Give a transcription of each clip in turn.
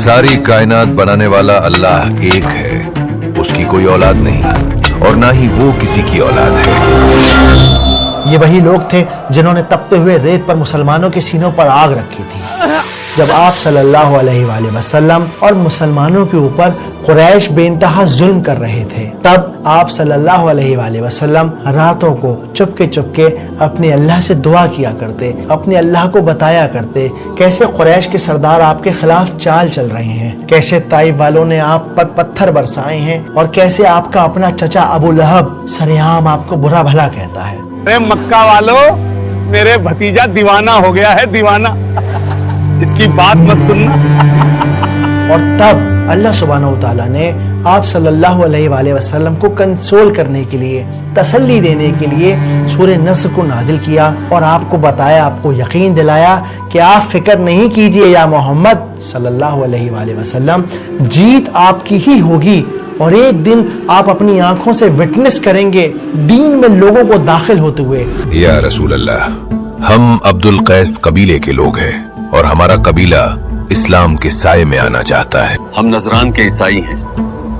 सारी कायनात बनाने वाला अल्लाह एक है, उसकी कोई औलाद नहीं और ना ही वो किसी की औलाद है। ये वही लोग थे जिन्होंने तपते हुए रेत पर मुसलमानों के सीनों पर आग रखी थी। जब आप सल्लल्लाहु अलैहि वसल्लम और मुसलमानों के ऊपर कुरैश बेइंतहा जुल्म कर रहे थे, तब आप सल्लल्लाहु अलैहि वसल्लम रातों को चुपके अपने अल्लाह से दुआ किया करते, अपने अल्लाह को बताया करते कैसे कुरैश के सरदार आपके खिलाफ चाल चल रहे हैं, कैसे ताइफ वालों ने आप पर पत्थर बरसाए हैं और कैसे आपका अपना चचा अबू लहब सरेआम आपको बुरा भला कहता है। अरे मक्का वालों, मेरे भतीजा दीवाना हो गया है, दीवाना, इसकी बात मत सुनना। और तब अल्लाह सुब्हानहू व तआला ने आप सल्लल्लाहु अलैहि वसल्लम को कंसोल करने के लिए, तसल्ली देने के लिए सूरह नस्र को नाजिल किया और आपको बताया, आपको यकीन दिलाया कि आप फिक्र नहीं कीजिए या मोहम्मद सल्लल्लाहु अलैहि वसल्लम, जीत आपकी ही होगी और एक दिन आप अपनी आंखों से विटनेस करेंगे दीन में लोगों को दाखिल होते हुए। या रसूल अल्लाह, हम अब्दुल कैस कबीले के लोग हैं और हमारा कबीला इस्लाम के साये में आना चाहता है। हम नजरान के ईसाई हैं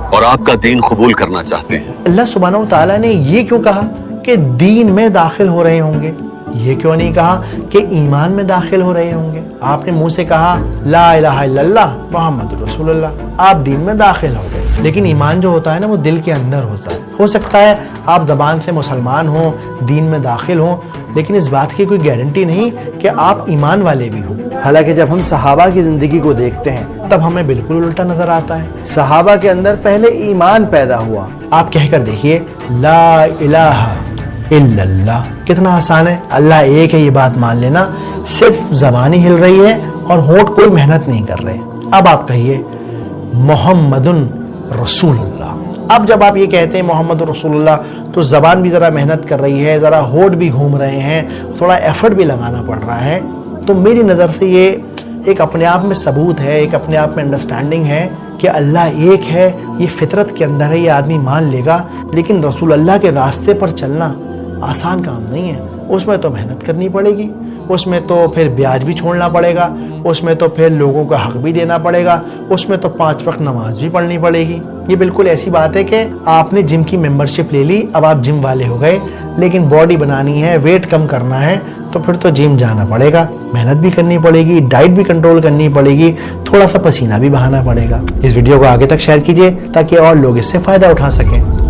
और आपका दीन कबूल करना चाहते हैं। अल्लाह सुब्हानहू व तआला ने ये क्यों कहा कि दीन में दाखिल हो रहे होंगे? ये क्यों नहीं कहा कि ईमान में दाखिल हो रहे होंगे? आपने मुंह से कहा ला इलाहा इल्लल्लाह मुहम्मदुर रसूलुल्लाह, आप दीन में दाखिल हो गए, लेकिन ईमान जो होता है ना वो दिल के अंदर होता है। हो सकता है आप ज़बान से मुसलमान हो, दीन में दाखिल हो, लेकिन इस बात की कोई गारंटी नहीं कि आप ईमान वाले भी हो। हालांकि जब हम सहाबा की जिंदगी को देखते हैं तब हमें बिल्कुल उल्टा नजर आता है। सहाबा के अंदर पहले ईमान पैदा हुआ। आप कहकर देखिए ला इलाहा इल्लल्लाह, कितना आसान है। अल्लाह एक है, ये बात मान लेना, सिर्फ ज़बान ही हिल रही है और होंठ कोई मेहनत नहीं कर रहे। अब आप कहिए मोहम्मदुन रसूलुल्लाह। अब जब आप ये कहते हैं मोहम्मद रसूलुल्लाह तो ज़बान भी ज़रा मेहनत कर रही है, ज़रा होठ भी घूम रहे हैं, थोड़ा एफर्ट भी लगाना पड़ रहा है। तो मेरी नज़र से ये एक अपने आप में सबूत है, एक अपने आप में अंडरस्टैंडिंग है कि अल्लाह एक है। ये फितरत के अंदर है, ये आदमी मान लेगा। लेकिन रसूल अल्लाह के रास्ते पर चलना आसान काम नहीं है। उसमें तो मेहनत करनी पड़ेगी, उसमें तो फिर ब्याज भी छोड़ना पड़ेगा, उसमें तो फिर लोगों का हक भी देना पड़ेगा, उसमें तो 5 वक्त नमाज भी पढ़नी पड़ेगी। ये बिल्कुल ऐसी बात है कि आपने जिम की मेंबरशिप ले ली, अब आप जिम वाले हो गए, लेकिन बॉडी बनानी है, वेट कम करना है, तो फिर तो जिम जाना पड़ेगा, मेहनत भी करनी पड़ेगी, डाइट भी कंट्रोल करनी पड़ेगी, थोड़ा सा पसीना भी बहाना पड़ेगा। इस वीडियो को आगे तक शेयर कीजिए ताकि और लोग इससे फ़ायदा उठा सकें।